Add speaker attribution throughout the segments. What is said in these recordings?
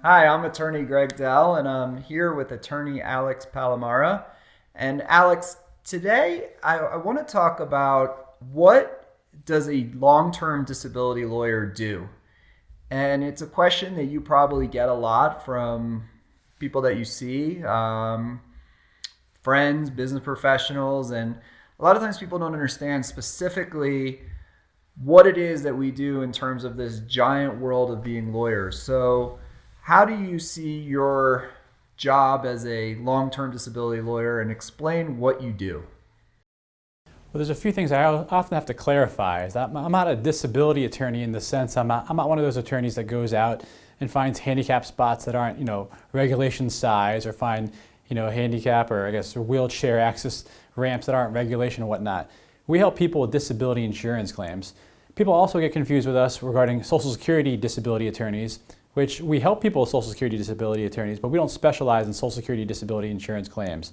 Speaker 1: Hi, I'm attorney Greg Dell, and I'm here with attorney Alex Palamara. And Alex, today I want to talk about what does a long-term disability lawyer do? And it's a question that you probably get a lot from people that you see, friends, business professionals, and a lot of times people don't understand specifically what it is that we do in terms of this giant world of being lawyers. So, how do you see your job as a long term disability lawyer and explain what you do?
Speaker 2: Well, there's a few things I often have to clarify. Is that I'm not a disability attorney in the sense I'm not one of those attorneys that goes out and finds handicap spots that aren't, regulation size, or find, handicap or I guess wheelchair access ramps that aren't regulation and whatnot. We help people with disability insurance claims. People also get confused with us regarding Social Security disability attorneys, which we help people with Social Security disability attorneys, but we don't specialize in Social Security disability insurance claims.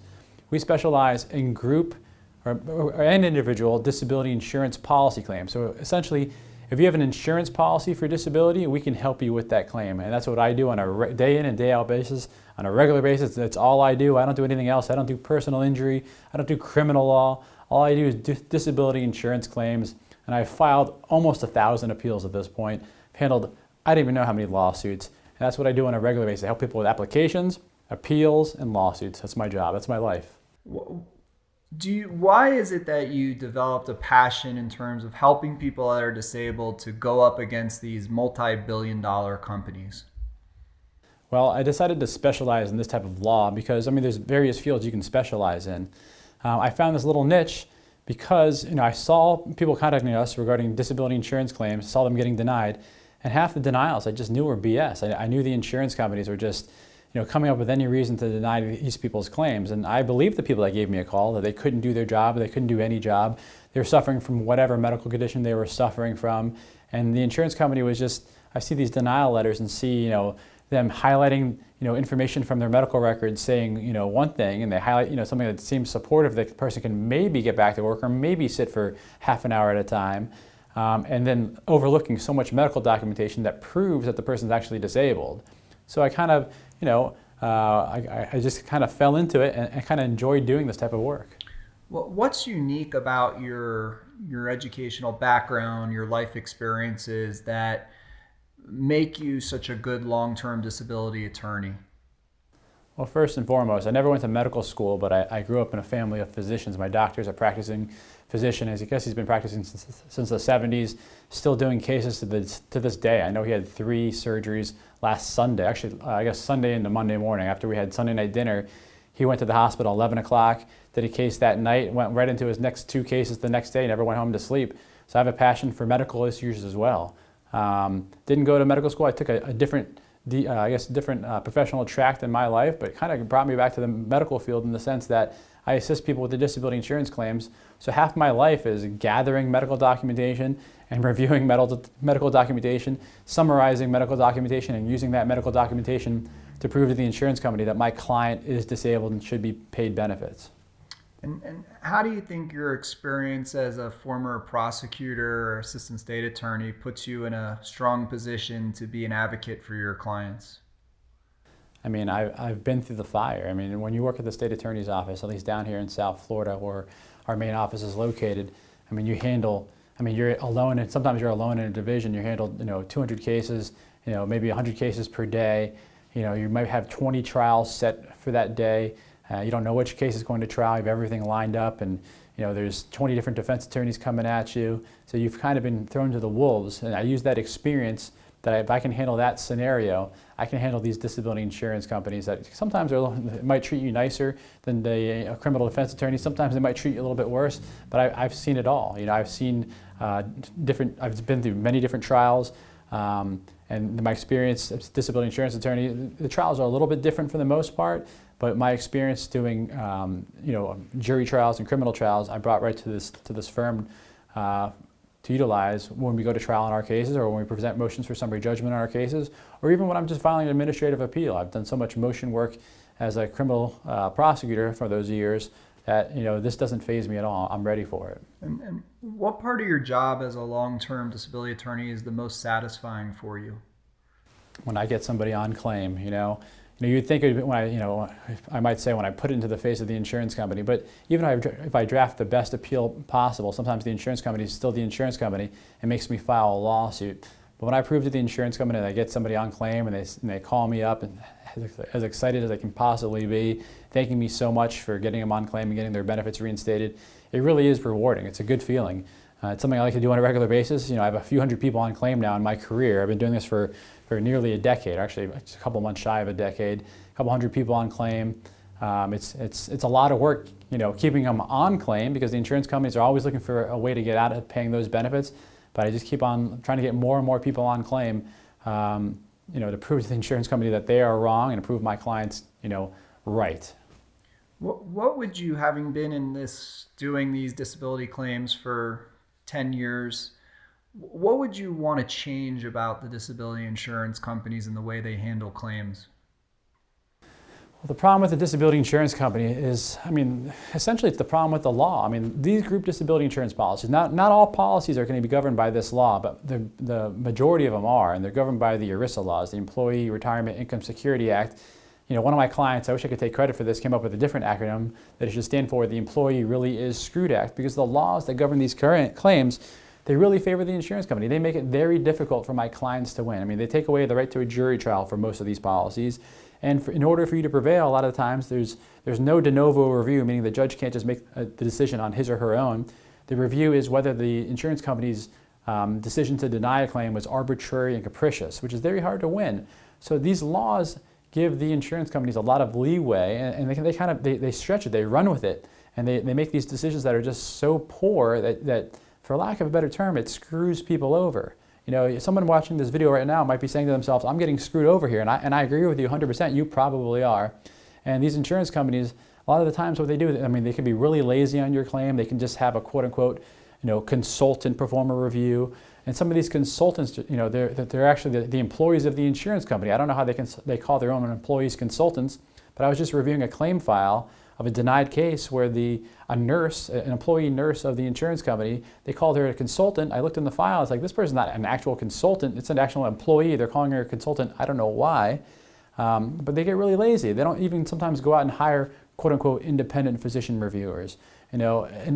Speaker 2: We specialize in group and individual disability insurance policy claims. So essentially, if you have an insurance policy for disability, we can help you with that claim. And that's what I do on a day in and day out basis, on a regular basis. That's all I do. I don't do anything else. I don't do personal injury. I don't do criminal law. All I do is disability insurance claims. And I've filed almost 1,000 appeals at this point. I've handled, I don't even know how many lawsuits. And that's what I do on a regular basis. I help people with applications, appeals, and lawsuits. That's my job. That's my life.
Speaker 1: Why is it that you developed a passion in terms of helping people that are disabled to go up against these multi-billion-dollar companies?
Speaker 2: Well, I decided to specialize in this type of law because, there's various fields you can specialize in. I found this little niche because, I saw people contacting us regarding disability insurance claims, saw them getting denied, and half the denials I just knew were BS. I knew the insurance companies were just, coming up with any reason to deny these people's claims. And I believed the people that gave me a call that they couldn't do their job, they couldn't do any job. They were suffering from whatever medical condition they were suffering from. And the insurance company was just, I see these denial letters and see, them highlighting, information from their medical records saying, one thing, and they highlight, something that seems supportive that the person can maybe get back to work or maybe sit for half an hour at a time. And then overlooking so much medical documentation that proves that the person's actually disabled. So I kind of, I just kind of fell into it and kind of enjoyed doing this type of work.
Speaker 1: Well, what's unique about your educational background, your life experiences that make you such a good long-term disability attorney?
Speaker 2: Well, first and foremost, I never went to medical school, but I grew up in a family of physicians. My doctor's a practicing physician. I guess he's been practicing since the 70s, still doing cases to this day. I know he had 3 surgeries last Sunday. Actually, I guess Sunday into Monday morning. After we had Sunday night dinner, he went to the hospital 11 o'clock, did a case that night, went right into his next 2 cases the next day, never went home to sleep. So I have a passion for medical issues as well. Didn't go to medical school. I took a different professional track in my life, but it kind of brought me back to the medical field in the sense that I assist people with the disability insurance claims. So half my life is gathering medical documentation and reviewing medical documentation, summarizing medical documentation, and using that medical documentation to prove to the insurance company that my client is disabled and should be paid benefits.
Speaker 1: And how do you think your experience as a former prosecutor or assistant state attorney puts you in a strong position to be an advocate for your clients?
Speaker 2: I've been through the fire. When you work at the state attorney's office, at least down here in South Florida where our main office is located, you're alone, and sometimes you're alone in a division. You handle, 200 cases, maybe 100 cases per day. You might have 20 trials set for that day. You don't know which case is going to trial. You have everything lined up, and there's 20 different defense attorneys coming at you. So you've kind of been thrown to the wolves. And I use that experience that if I can handle that scenario, I can handle these disability insurance companies that sometimes might treat you nicer than the criminal defense attorney. Sometimes they might treat you a little bit worse. But I've seen it all. I've seen I've been through many different trials. And my experience as a disability insurance attorney, the trials are a little bit different for the most part, but my experience doing jury trials and criminal trials, I brought right to this firm to utilize when we go to trial in our cases, or when we present motions for summary judgment on our cases, or even when I'm just filing an administrative appeal. I've done so much motion work as a criminal prosecutor for those years that this doesn't faze me at all. I'm ready for it.
Speaker 1: And what part of your job as a long-term disability attorney is the most satisfying for you?
Speaker 2: when I get somebody on claim, you'd think when I might say when I put it into the face of the insurance company, but even if I draft the best appeal possible, sometimes the insurance company is still the insurance company and makes me file a lawsuit. But when I prove to the insurance company that I get somebody on claim and they call me up and as excited as I can possibly be, thanking me so much for getting them on claim and getting their benefits reinstated, it really is rewarding. It's a good feeling. It's something I like to do on a regular basis. I have a few hundred people on claim now in my career. I've been doing this for nearly a decade, actually it's a couple months shy of a decade, a couple hundred people on claim. It's a lot of work, keeping them on claim because the insurance companies are always looking for a way to get out of paying those benefits. But I just keep on trying to get more and more people on claim, to prove to the insurance company that they are wrong and to prove my clients, right.
Speaker 1: What would you, having been in this, doing these disability claims for 10 years, what would you want to change about the disability insurance companies and the way they handle claims?
Speaker 2: Well, the problem with the disability insurance company is, essentially it's the problem with the law. These group disability insurance policies, not all policies are going to be governed by this law, but the majority of them are, and they're governed by the ERISA laws, the Employee Retirement Income Security Act. One of my clients, I wish I could take credit for this, came up with a different acronym that it should stand for, the Employee Really Is Screwed Act, because the laws that govern these current claims, they really favor the insurance company. They make it very difficult for my clients to win. They take away the right to a jury trial for most of these policies. And in order for you to prevail, a lot of the times there's no de novo review, meaning the judge can't just make the decision on his or her own. The review is whether the insurance company's decision to deny a claim was arbitrary and capricious, which is very hard to win. So these laws give the insurance companies a lot of leeway, and they stretch it, they run with it, and they make these decisions that are just so poor that for lack of a better term, it screws people over. Someone watching this video right now might be saying to themselves, I'm getting screwed over here, and I agree with you 100%, you probably are. And these insurance companies, a lot of the times what they do, they can be really lazy on your claim, they can just have a quote-unquote, consultant perform a review. And some of these consultants, they're actually the employees of the insurance company. I don't know how they call their own employees consultants, but I was just reviewing a claim file of a denied case where an employee nurse of the insurance company, they called her a consultant. I looked in the file, it's like, this person's not an actual consultant, it's an actual employee. They're calling her a consultant, I don't know why. But they get really lazy. They don't even sometimes go out and hire quote-unquote independent physician reviewers. And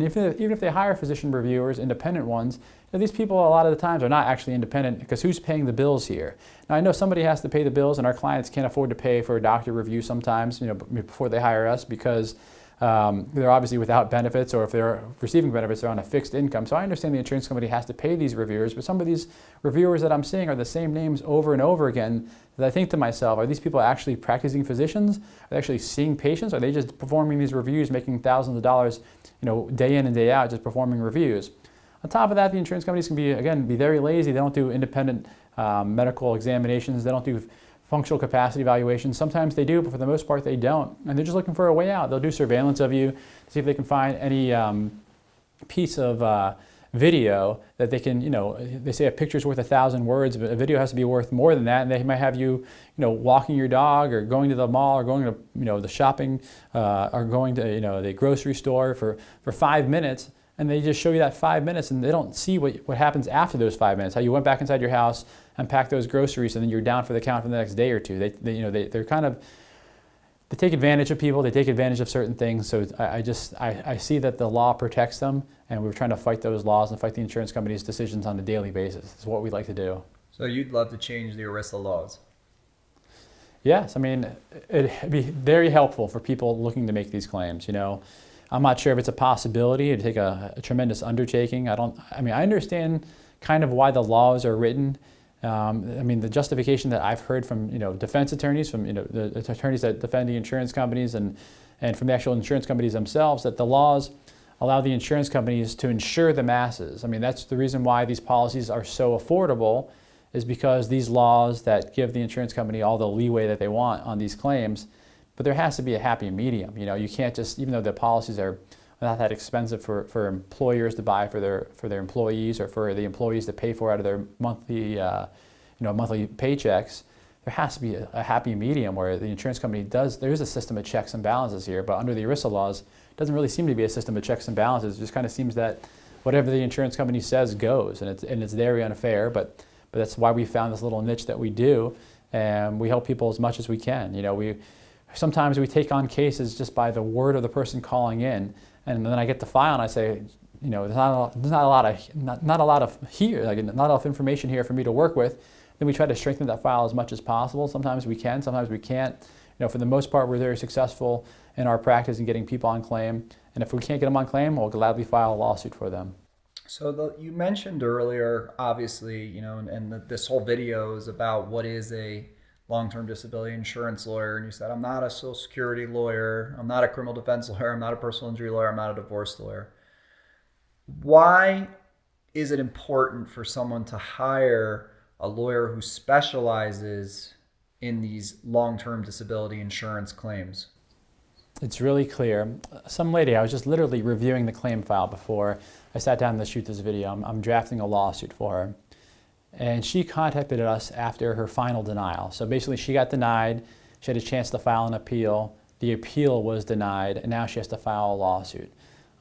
Speaker 2: even if they hire physician reviewers, independent ones, these people a lot of the times are not actually independent because who's paying the bills here? Now I know somebody has to pay the bills, and our clients can't afford to pay for a doctor review sometimes, before they hire us because they're obviously without benefits, or if they're receiving benefits, they're on a fixed income. So I understand the insurance company has to pay these reviewers, but some of these reviewers that I'm seeing are the same names over and over again that I think to myself, are these people actually practicing physicians? Are they actually seeing patients? Are they just performing these reviews, making thousands of dollars, day in and day out, just performing reviews? On top of that, the insurance companies can be very lazy. They don't do independent medical examinations. They don't do functional capacity evaluations. Sometimes they do, but for the most part they don't. And they're just looking for a way out. They'll do surveillance of you to see if they can find any piece of video that they can, they say a picture's worth 1,000 words, but a video has to be worth more than that. And they might have you, walking your dog or going to the mall or going to, the shopping or going to, the grocery store for 5 minutes. And they just show you that 5 minutes, and they don't see what happens after those 5 minutes. How you went back inside your house and packed those groceries, and then you're down for the count for the next day or two. They take advantage of people. They take advantage of certain things. So I see that the law protects them, and we're trying to fight those laws and fight the insurance companies' decisions on a daily basis. It's what we like to do.
Speaker 1: So you'd love to change the ERISA laws?
Speaker 2: Yes, it'd be very helpful for people looking to make these claims. I'm not sure if it's a possibility. It'd take a tremendous undertaking. I understand kind of why the laws are written. The justification that I've heard from defense attorneys, from the attorneys that defend the insurance companies, and from the actual insurance companies themselves, that the laws allow the insurance companies to insure the masses. That's the reason why these policies are so affordable, is because these laws that give the insurance company all the leeway that they want on these claims. But there has to be a happy medium. You can't just, even though the policies are not that expensive for employers to buy for their employees, or for the employees to pay for out of their monthly paychecks, there has to be a happy medium where the insurance company there is a system of checks and balances here, but under the ERISA laws, it doesn't really seem to be a system of checks and balances. It just kind of seems that whatever the insurance company says goes, and it's very unfair, but that's why we found this little niche that we do. and we help people as much as we can. Sometimes we take on cases just by the word of the person calling in, and then I get the file and I say, there's not a lot of information here for me to work with. Then we try to strengthen that file as much as possible. Sometimes we can, sometimes we can't. For the most part, we're very successful in our practice in getting people on claim. And if we can't get them on claim, we'll gladly file a lawsuit for them.
Speaker 1: So you mentioned earlier, obviously, this whole video is about what is a long-term disability insurance lawyer. And you said, I'm not a Social Security lawyer. I'm not a criminal defense lawyer. I'm not a personal injury lawyer. I'm not a divorce lawyer. Why is it important for someone to hire a lawyer who specializes in these long-term disability insurance claims?
Speaker 2: It's really clear. Some lady, I was just literally reviewing the claim file before I sat down to shoot this video. I'm drafting a lawsuit for her. And she contacted us after her final denial. So basically she got denied, she had a chance to file an appeal, the appeal was denied, and now she has to file a lawsuit.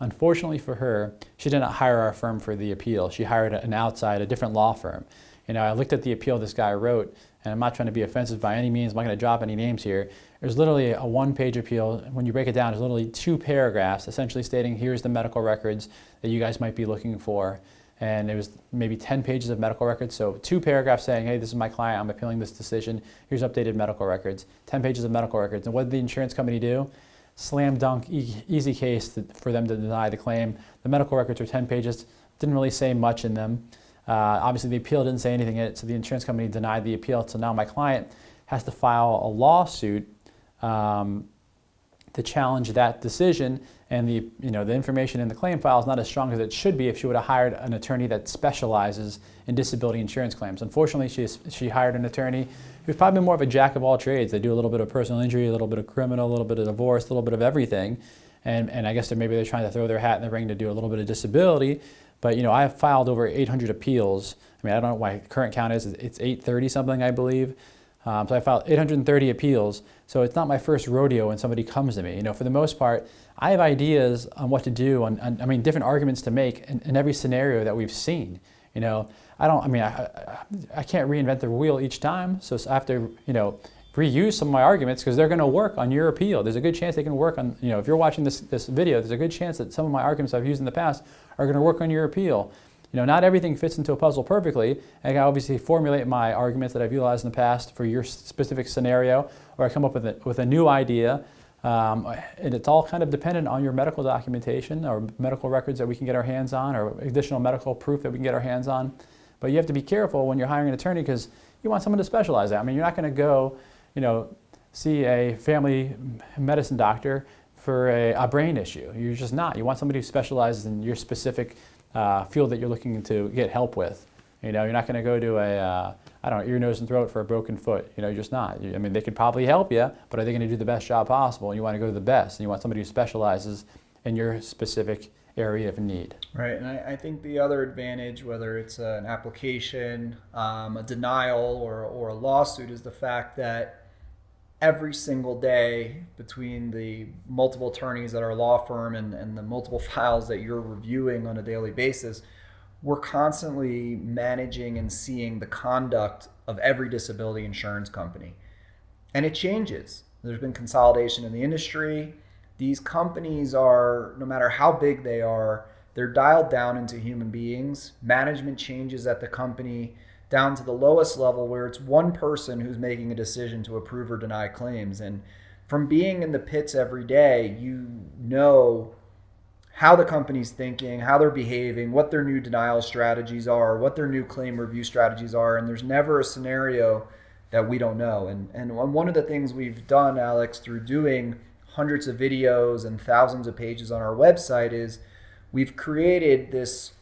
Speaker 2: Unfortunately for her, she did not hire our firm for the appeal. She hired a different law firm. I looked at the appeal this guy wrote, and I'm not trying to be offensive by any means, I'm not going to drop any names here. There's literally a one-page appeal. When you break it down, there's literally 2 paragraphs essentially stating, here's the medical records that you guys might be looking for. And it was maybe 10 pages of medical records. So 2 paragraphs saying, hey, this is my client, I'm appealing this decision, here's updated medical records. 10 pages of medical records. And what did the insurance company do? Slam dunk, easy case for them to deny the claim. The medical records are 10 pages, didn't really say much in them. Obviously the appeal didn't say anything in it, so the insurance company denied the appeal. So now my client has to file a lawsuit to challenge that decision, and the information in the claim file is not as strong as it should be if she would have hired an attorney that specializes in disability insurance claims. Unfortunately, she hired an attorney who's probably more of a jack of all trades. They do a little bit of personal injury, a little bit of criminal, a little bit of divorce, a little bit of everything, and I guess they're trying to throw their hat in the ring to do a little bit of disability. But I have filed over 800 appeals. I don't know what my current count is. It's 830 something, I believe. So I filed 830 appeals. So it's not my first rodeo when somebody comes to me. For the most part, I have ideas on what to do, different arguments to make in every scenario that we've seen. I can't reinvent the wheel each time. So I have to, reuse some of my arguments because they're going to work on your appeal. There's a good chance they can work on, if you're watching this video, there's a good chance that some of my arguments I've used in the past are going to work on your appeal. Not everything fits into a puzzle perfectly. I can obviously formulate my arguments that I've utilized in the past for your specific scenario, or I come up with a new idea. And it's all kind of dependent on your medical documentation or medical records that we can get our hands on, or additional medical proof that we can get our hands on. But you have to be careful when you're hiring an attorney because you want someone to specialize in. You're not going to go, see a family medicine doctor for a brain issue. You're just not. You want somebody who specializes in your specific field that you're looking to get help with. You're not going to go to ear, nose, and throat for a broken foot. You're just not. They could probably help you, but are they going to do the best job possible? And you want to go to the best, and you want somebody who specializes in your specific area of need.
Speaker 1: Right, and I think the other advantage, whether it's an application, a denial, or a lawsuit, is the fact that every single day between the multiple attorneys at our law firm and the multiple files that you're reviewing on a daily basis, we're constantly managing and seeing the conduct of every disability insurance company. And it changes. There's been consolidation in the industry. These companies are, no matter how big they are, they're dialed down into human beings. Management changes at the company down to the lowest level where it's one person who's making a decision to approve or deny claims. And from being in the pits every day, you know how the company's thinking, how they're behaving, what their new denial strategies are, what their new claim review strategies are, and there's never a scenario that we don't know. And one of the things we've done, Alex, through doing hundreds of videos and thousands of pages on our website is we've created this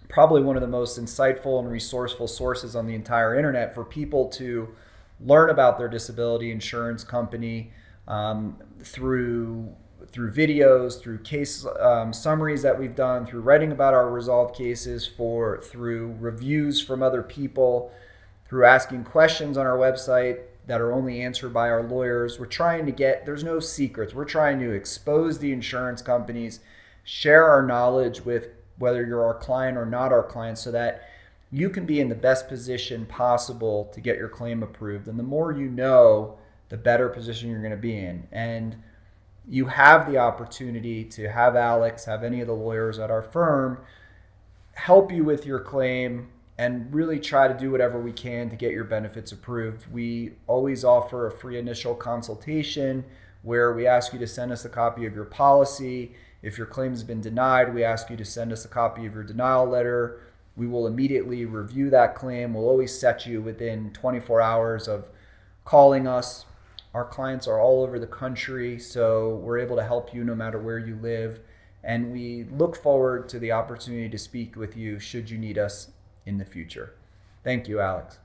Speaker 1: probably one of the most insightful and resourceful sources on the entire internet for people to learn about their disability insurance company through videos, through case summaries that we've done, through writing about our resolved cases, through reviews from other people, through asking questions on our website that are only answered by our lawyers. We're trying to there's no secrets. We're trying to expose the insurance companies, share our knowledge with whether you're our client or not our client, so that you can be in the best position possible to get your claim approved. And the more you know, the better position you're going to be in. And you have the opportunity to have Alex, have any of the lawyers at our firm help you with your claim and really try to do whatever we can to get your benefits approved. We always offer a free initial consultation where we ask you to send us a copy of your policy. If your claim has been denied, we ask you to send us a copy of your denial letter. We will immediately review that claim. We'll always set you within 24 hours of calling us. Our clients are all over the country, so we're able to help you no matter where you live. And we look forward to the opportunity to speak with you should you need us in the future. Thank you, Alex.